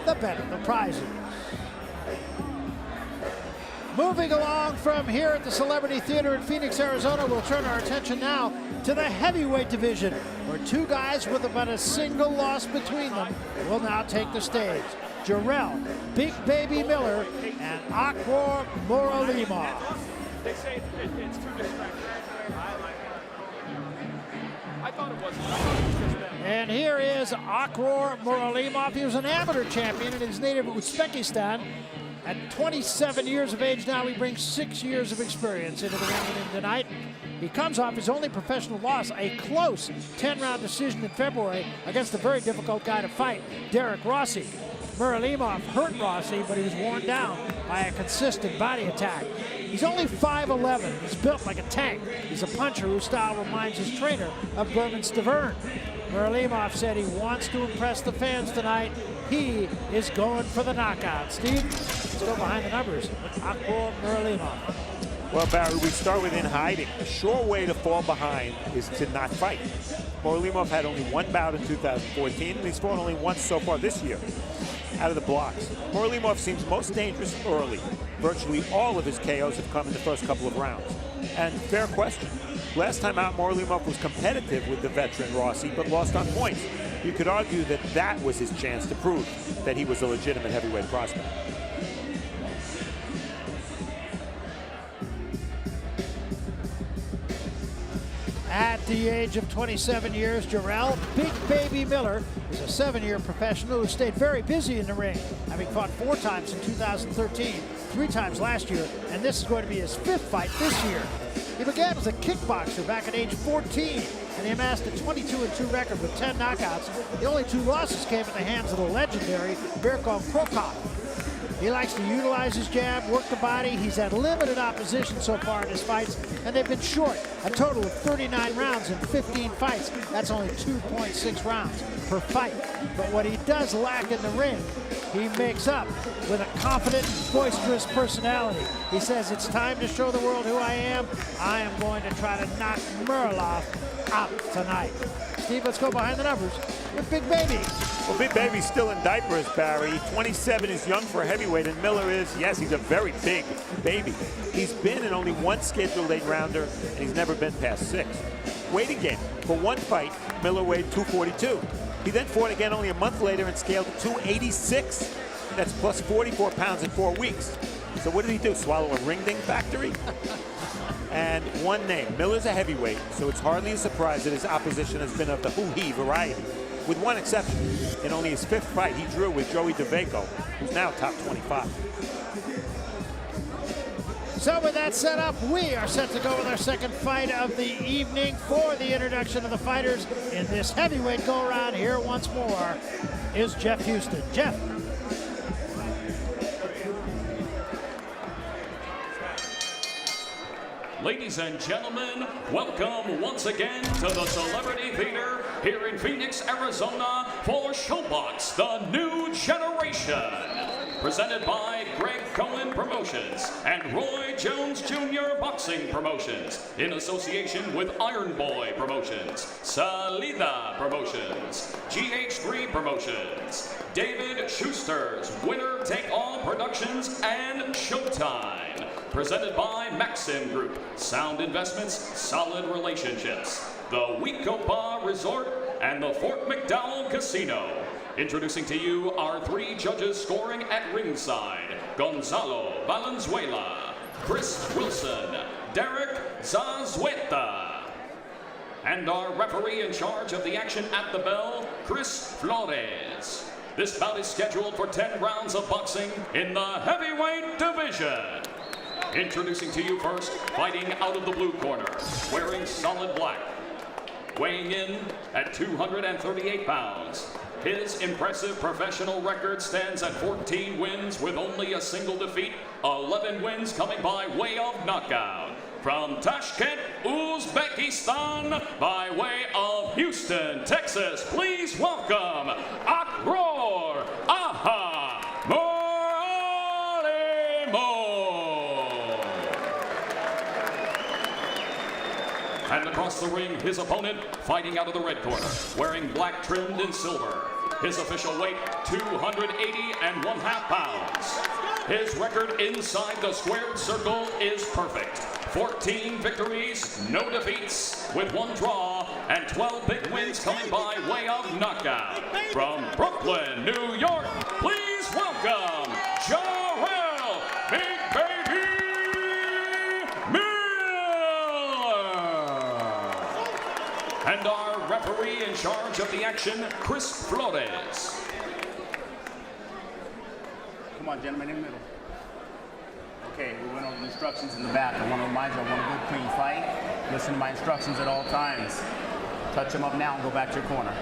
the better the prizes. Moving along from here at the Celebrity Theater in Phoenix, Arizona, we'll turn our attention now to the heavyweight division, where two guys with about a single loss between them will now take the stage. Jarrell, Big Baby Miller, and Akhor Muralimov. They say it's too distracting. I thought it wasn't. And here is Akhor Muralimov. He was an amateur champion in his native Uzbekistan. At 27 years of age now, he brings 6 years of experience into the ring with him tonight. He comes off his only professional loss, a close 10-round decision in February against a very difficult guy to fight, Derek Rossi. Muralimov hurt Rossi, but he was worn down by a consistent body attack. He's only 5'11". He's built like a tank. He's a puncher whose style reminds his trainer of Berman Stavern. Muralimov said he wants to impress the fans tonight. He is going for the knockout. Steve, let's go behind the numbers with Akhor Muralimov. Well, Barry, we start with in hiding. A sure way to fall behind is to not fight. Muralimov had only one bout in 2014, and he's fought only once so far this year out of the blocks. Muralimov seems most dangerous early. Virtually all of his KOs have come in the first couple of rounds. And fair question. Last time out, Muralimov was competitive with the veteran Rossi, but lost on points. You could argue that that was his chance to prove that he was a legitimate heavyweight prospect. At the age of 27 years, Jarrell, Big Baby Miller, is a 7-year professional who stayed very busy in the ring, having fought 4 times in 2013, 3 times last year, and this is going to be his 5th fight this year. He began as a kickboxer back at age 14, and he amassed a 22-2 record with 10 knockouts. The only 2 losses came at the hands of the legendary Berko Prokop. He likes to utilize his jab, work the body. He's had limited opposition so far in his fights, and they've been short. A total of 39 rounds in 15 fights. That's only 2.6 rounds per fight. But what he does lack in the ring, he makes up with a confident, boisterous personality. He says, it's time to show the world who I am. I am going to try to knock Muralimov out tonight. Steve, let's go behind the numbers with Big Baby. Well, Big Baby's still in diapers, Barry. 27 is young for a heavyweight, and Miller is, yes, he's a very big baby. He's been in only one scheduled 8-rounder, and he's never been past 6. Weighting game. For one fight, Miller weighed 242. He then fought again only a month later and scaled to 286. That's plus 44 pounds in 4 weeks. So what did he do, swallow a ring-ding factory? And one name, Miller's a heavyweight, so it's hardly a surprise that his opposition has been of the hoo-hee variety. With one exception, in only his 5th fight, he drew with Joey DeVaco, who's now top 25. So with that set up, we are set to go with our second fight of the evening. For the introduction of the fighters in this heavyweight go-around, here once more is Jeff Houston. Jeff. Ladies and gentlemen, welcome once again to the Celebrity Theater here in Phoenix, Arizona for Showbox, the new generation. Presented by Greg Cohen Promotions and Roy Jones Jr. Boxing Promotions in association with Iron Boy Promotions, Salida Promotions, GH3 Promotions, David Schuster's Winner Take All Productions, and Showtime. Presented by Maxim Group, Sound Investments, Solid Relationships, the Wecopa Resort, and the Fort McDowell Casino. Introducing to you our 3 judges scoring at ringside: Gonzalo Valenzuela, Chris Wilson, Derek Zazueta. And our referee in charge of the action at the bell, Chris Flores. This bout is scheduled for 10 rounds of boxing in the heavyweight division. Introducing to you first, fighting out of the blue corner, wearing solid black, weighing in at 238 pounds. His impressive professional record stands at 14 wins with only a single defeat, 11 wins coming by way of knockout. From Tashkent, Uzbekistan, by way of Houston, Texas, please welcome Akhor Muralimov. And across the ring, his opponent, fighting out of the red corner, wearing black trimmed in silver, His official weight, 280.5 pounds. His record inside the squared circle is perfect. 14 victories, no defeats, with 1 draw and 12 big wins coming by way of knockout. From Brooklyn, New York, please welcome Jarrell, Big Baby Miller. And our referee in charge of the action, Chris Flores. Come on, gentlemen, in the middle. Okay, we went over the instructions in the back. I want to remind you, I want a good, clean fight. Listen to my instructions at all times. Touch them up now and go back to your corner.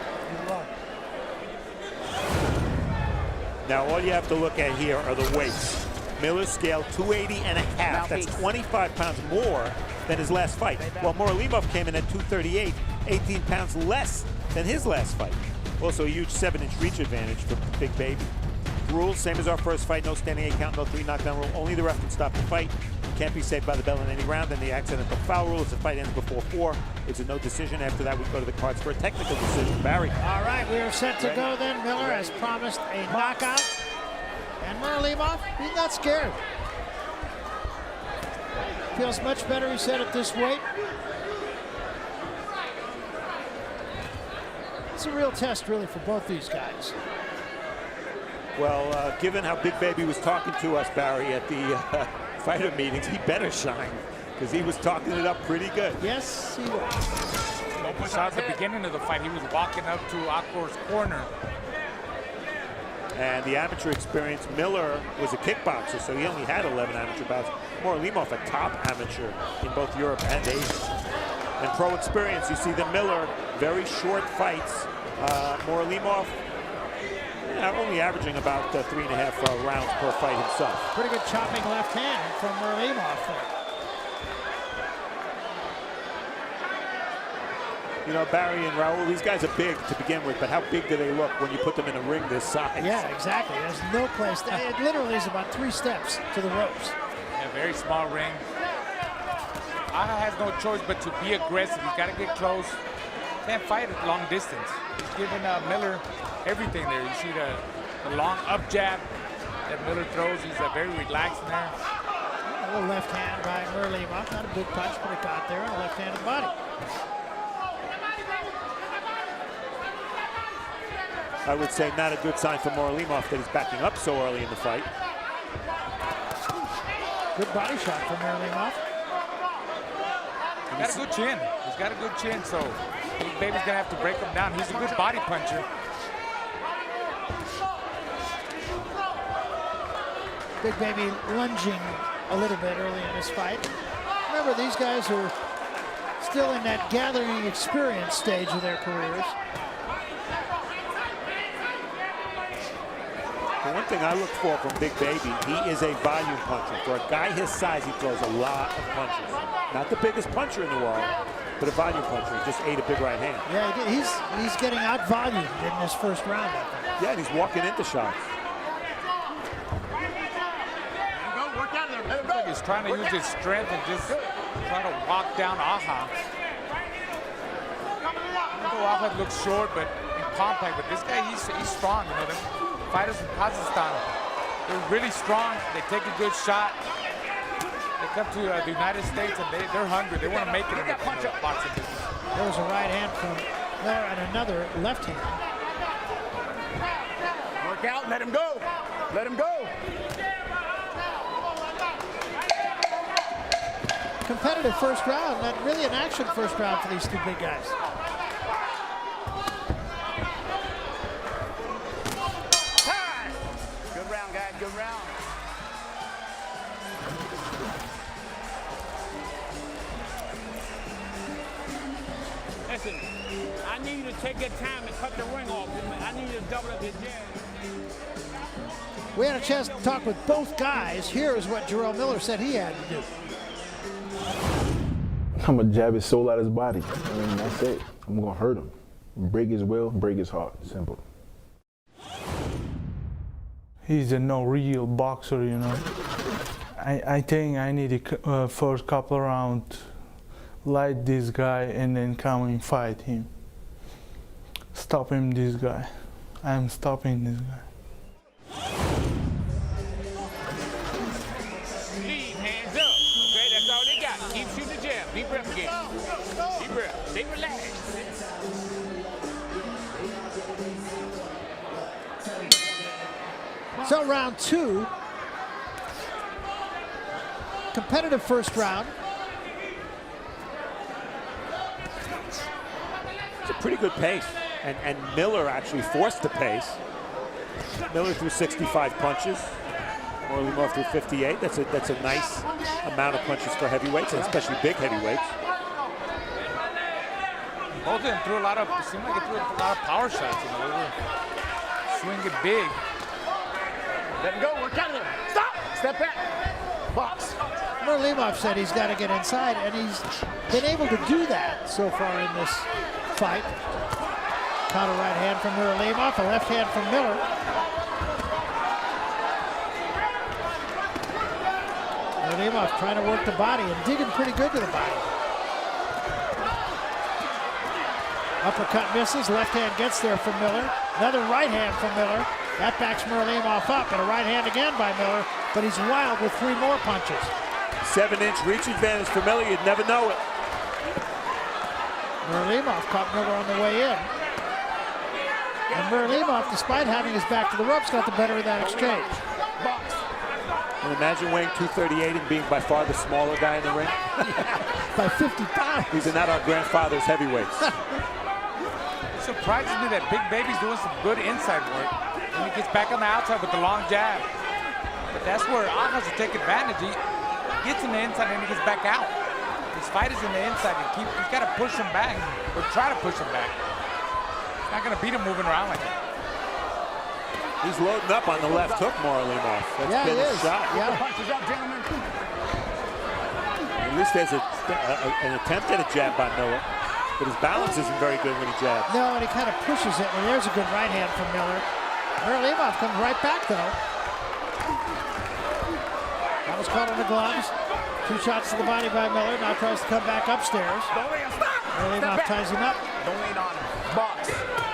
Now, all you have to look at here are the weights. Miller scaled 280.5. That's 25 pounds more than his last fight. While Muralimov came in at 238, 18 pounds less than his last fight. Also a huge 7-inch reach advantage for Big Baby. Rules, same as our first fight, no standing 8 count, no 3 knockdown rule. Only the ref can stop the fight. Can't be saved by the bell in any round. And the accidental foul rule is the fight ends before 4. It's a no decision. After that, we go to the cards for a technical decision. Barry. All right, we are set to go then. Miller has promised a knockout. And Muralimov, he's not scared. Feels much better, he said, at this weight. It's a real test, really, for both these guys. Well, given how Big Baby was talking to us, Barry, at the fighter meetings, he better shine, because he was talking it up pretty good. Yes, he was. We saw at the beginning of the fight, he was walking up to Akhor's corner. And the amateur experience, Miller was a kickboxer, so he only had 11 amateur bouts. Muralimov, a top amateur in both Europe and Asia. And pro experience, you see the Miller, very short fights. Muralimov, only averaging about 3.5 rounds per fight himself. Pretty good chopping left hand from Muralimov there. You know, Barry and Raul, these guys are big to begin with, but how big do they look when you put them in a ring this size? Yeah, exactly. There's no place. It literally is about 3 steps to the ropes. A very small ring. Aha has no choice but to be aggressive. He's got to get close. Can't fight at long distance. He's giving Miller everything there. You see the long up jab that Miller throws. He's very relaxed in there. A little left hand by Muralimov. Not a big punch, but it got there on a left-handed body. I would say not a good sign for Muralimov that he's backing up so early in the fight. Good body shot from Muralimov. He's got a good chin. He's got a good chin, so Big Baby's gonna have to break him down. He's a good body puncher. Big Baby lunging a little bit early in this fight. Remember, these guys are still in that gathering experience stage of their careers. The one thing I look for from Big Baby, he is a volume puncher. For a guy his size, he throws a lot of punches. Not the biggest puncher in the world, but a volume puncher. He just ate a big right hand. Yeah, he's getting out-volumed in this first round, I think. Yeah, and he's walking into shots. He's trying to use his strength and just try to walk down Aja. Aja looks short but compact, but this guy, he's strong. You know, the fighters in Kazakhstan, they're really strong. They take a good shot. They come to the United States and they're hungry. They want to make it in the boxing business. There was a right hand from Miller and another left hand. Work out, let him go. Let him go. Competitive first round, not really an action first round for these two big guys. Good round, guys, good round. Listen, I need you to take your time and cut the ring off. I need you to double up your jab. We had a chance to talk with both guys. Here is what Jarrell Miller said he had to do. I'm gonna jab his soul out of his body. I mean, that's it. I'm gonna hurt him. Break his will, break his heart. Simple. He's a no real boxer, you know. I think I need to first couple rounds light this guy and then come and fight him. Stop him, this guy. I'm stopping this guy. Lead, hands up. Okay, that's all they got. Keep shooting the jab. Deep breath again. Deep breath. Stay relaxed. So round 2. Competitive first round. It's a pretty good pace. And Miller actually forced the pace. Miller threw 65 punches. Muralimov threw 58. That's a nice amount of punches for heavyweights, and especially big heavyweights. Both of them threw a lot of, it seemed like they threw a lot of power shots. You know, they were swinging big. Let him go. Work out of there. Stop. Step back. Box. Muralimov said he's got to get inside, and he's been able to do that so far in this fight. Counter right hand from Muralimov, a left hand from Miller. Muralimov trying to work the body and digging pretty good to the body. Uppercut misses, left hand gets there from Miller. Another right hand from Miller. That backs Muralimov up, and a right hand again by Miller, but he's wild with 3 more punches. 7-inch reach advantage for Miller, you'd never know it. Muralimov caught Miller on the way in. And Muralimov, despite having his back to the ropes, got the better of that exchange. And imagine weighing 238 and being by far the smaller guy in the ring. By 50 pounds. These are not our grandfather's heavyweights. It surprises me that Big Baby's doing some good inside work. And he gets back on the outside with the long jab. But that's where Akhor will take advantage. He gets in the inside and he gets back out. His fight is in the inside. He's got to push him back, or try to push him back. He's not going to beat him moving around like that. He's loading up on the left hook, Muralimov. That's been a shot. Yeah. Punches up, gentlemen. At least there's an attempt at a jab by Miller. But his balance isn't very good when he jabs. No, and he kind of pushes it, and there's a good right hand from Miller. Muralimov comes right back, though. That was caught on the gloves. 2 shots to the body by Miller. Now tries to come back upstairs. Muralimov ties him up. Don't lean on him. Box.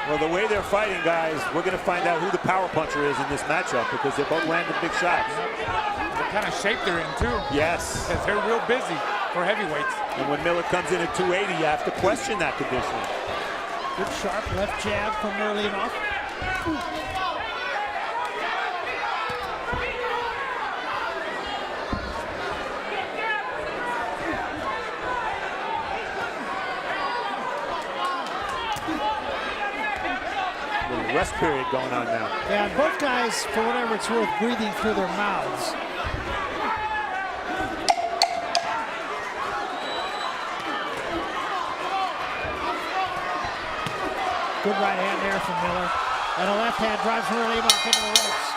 Well, the way they're fighting, guys, we're going to find out who the power puncher is in this matchup because they're both landing big shots. What kind of shape they're in, too. Yes. Because they're real busy for heavyweights. And when Miller comes in at 280, you have to question that conditioning. Good sharp left jab from Muralimov. Rest period going on now. Yeah, and both guys, for whatever it's worth, breathing through their mouths. Good right hand there from Miller. And a left hand drives Muralimov into the ropes.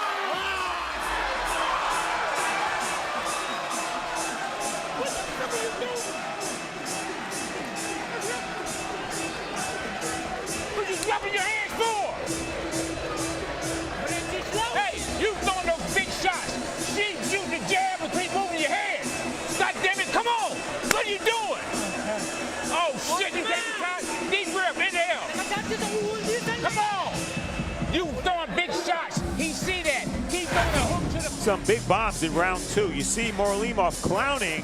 What you slapping your hands for? Hey, you throwing those big shots. She shooting the jab and keep moving your hands. God damn it, come on. What are you doing? Oh, shit, you take the time. Deep breath, inhale. Come on. You throwing big shots. He see that. Keep throwing a hook to the... Some big bombs in round 2. You see Muralimov clowning,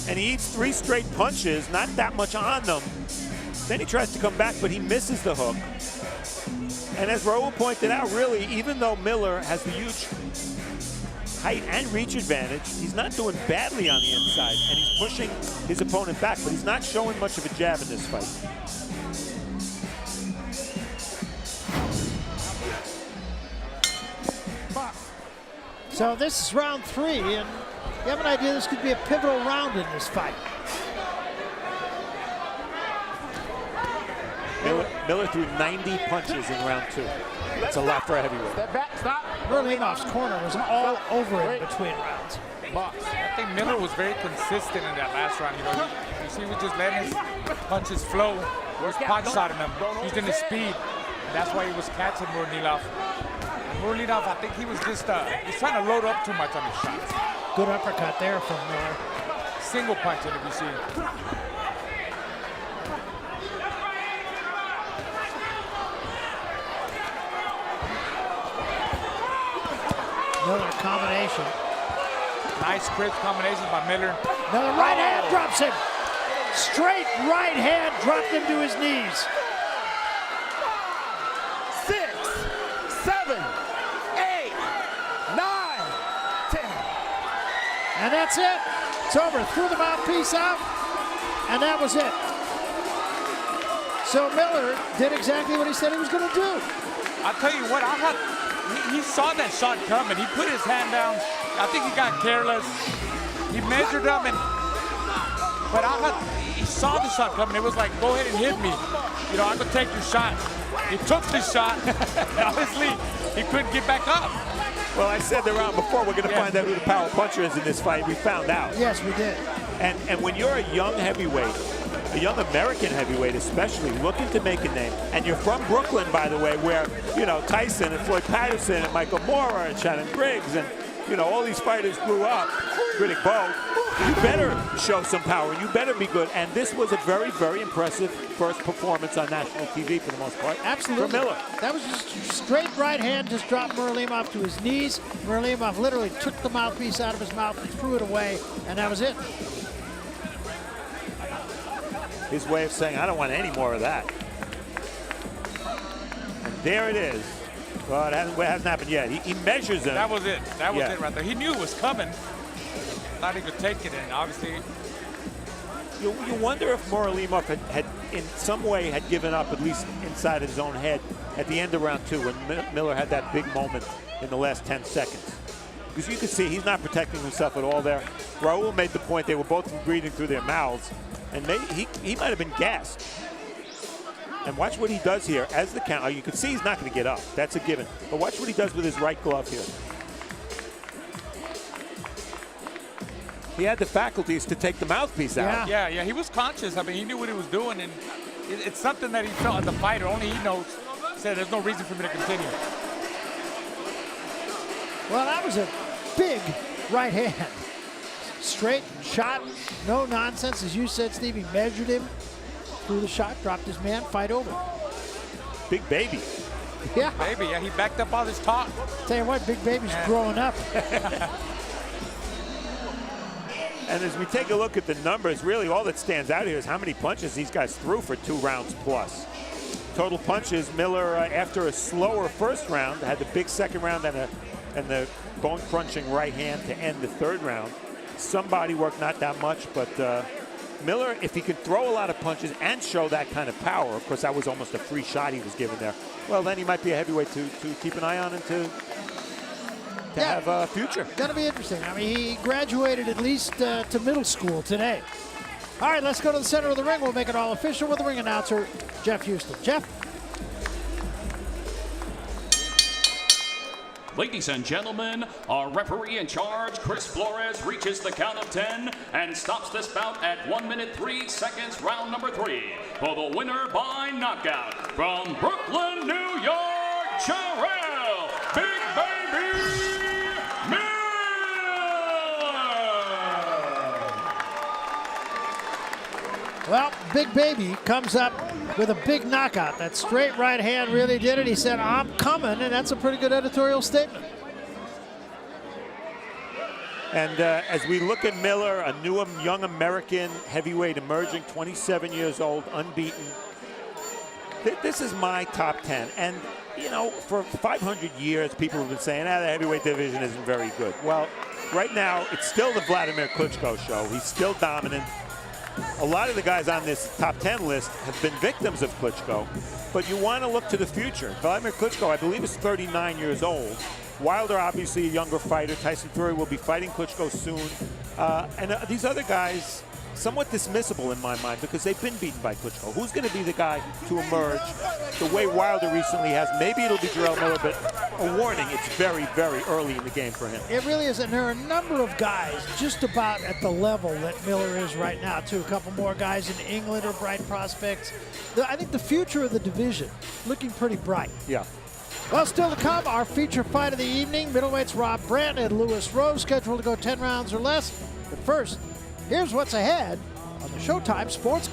and he eats 3 straight punches, not that much on them. Then he tries to come back, but he misses the hook. And as Raul pointed out, really, even though Miller has the huge height and reach advantage, he's not doing badly on the inside, and he's pushing his opponent back, but he's not showing much of a jab in this fight. So this is round 3, and you have an idea this could be a pivotal round in this fight. Miller threw 90 punches in round 2. That's a lot for a heavyweight. Step back. Stop. Muralimov's corner was all over it between rounds. Box. I think Miller was very consistent in that last round. You know, you see, he was just letting his punches flow. He was pot shotting him. He's in his speed. That's why he was catching Muralimov. Muralimov, I think he was just he's trying to load up too much on his shots. Good uppercut there from Miller. Single punching, if you see. Miller combination. Nice crisp combination by Miller. Another right hand drops him. Straight right hand dropped him to his knees. 6, 7, 8, 9, 10. And that's it. It's over. Threw the mouthpiece out, and that was it. So Miller did exactly what he said he was going to do. I'll tell you what, he saw that shot coming. He put his hand down. I think he got careless. He measured him, but he saw the shot coming. It was like, go ahead and hit me. You know, I'm going to take your shot. He took the shot. Obviously, he couldn't get back up. Well, I said the round before, we're going to find out who the power puncher is in this fight. We found out. Yes, we did. And when you're a young heavyweight, a young American heavyweight especially, looking to make a name, and you're from Brooklyn, by the way, where, you know, Tyson and Floyd Patterson and Michael Moorer and Shannon Briggs and, you know, all these fighters grew up, Riddick Bowe, you better show some power, you better be good. And this was a very, very impressive first performance on national TV for the most part. Absolutely. For Miller. That was just straight right hand, just dropped Muralimov to his knees. Muralimov literally took the mouthpiece out of his mouth and threw it away, and that was it. His way of saying, I don't want any more of that. And there it is. Well, it hasn't happened yet. He measures him. That was it. That was it right there. He knew it was coming. Thought he could take it, and obviously. You wonder if Muralimov had in some way had given up, at least inside his own head, at the end of round 2 when Miller had that big moment in the last 10 seconds. Because you can see he's not protecting himself at all there. Raul made the point they were both breathing through their mouths, and he might have been gassed. And watch what he does here as the count. You can see he's not going to get up. That's a given. But watch what he does with his right glove here. He had the faculties to take the mouthpiece out. Yeah, he was conscious. I mean, he knew what he was doing, and it's something that he felt as a fighter. Only he knows. Said there's no reason for me to continue. Well, that was a big right hand. Straight shot, no nonsense. As you said, Steve, he measured him, threw the shot, dropped his man, fight over. Big baby. Yeah. Baby, yeah, he backed up all this talk. Tell you what, Big Baby's growing up. And as we take a look at the numbers, really all that stands out here is how many punches these guys threw for 2 rounds plus. Total punches, Miller, after a slower first round, had the big second round and the bone-crunching right hand to end the third round. Some body work, not that much, but Miller, if he can throw a lot of punches and show that kind of power, of course that was almost a free shot he was given there, well then he might be a heavyweight to keep an eye on and to have a future. Gonna be interesting. I mean, he graduated at least to middle school today. All right, let's go to the center of the ring. We'll make it all official with the ring announcer, Jeff Houston. Jeff? Ladies and gentlemen, our referee in charge, Chris Flores, reaches the count of 10 and stops this bout at 1 minute 3 seconds, round number 3. For the winner by knockout, from Brooklyn, New York, Jarrell, Big Baby Miller! Well, Big Baby comes up with a big knockout. That straight right hand really did it. He said, I'm coming, and that's a pretty good editorial statement. And as we look at Miller, a new young American heavyweight emerging, 27 years old, unbeaten. This is my top 10. And, you know, for 500 years, people have been saying, the heavyweight division isn't very good. Well, right now, it's still the Vladimir Klitschko show. He's still dominant. A lot of the guys on this top 10 list have been victims of Klitschko, but you want to look to the future. Vladimir Klitschko, I believe, is 39 years old. Wilder, obviously, a younger fighter. Tyson Fury will be fighting Klitschko soon. And these other guys, somewhat dismissible in my mind because they've been beaten by Klitschko. Who's going to be the guy to emerge the way Wilder recently has? Maybe it'll be Jarrell Miller, but a warning, it's very, very early in the game for him. It really is, and there are a number of guys just about at the level that Miller is right now, too. A couple more guys in England are bright prospects. I think the future of the division looking pretty bright. Yeah. Well, still to come, our feature fight of the evening. Middleweights Rob Brandt and Lewis Rose, scheduled to go 10 rounds or less. But first, here's what's ahead on the Showtime Sports Calendar.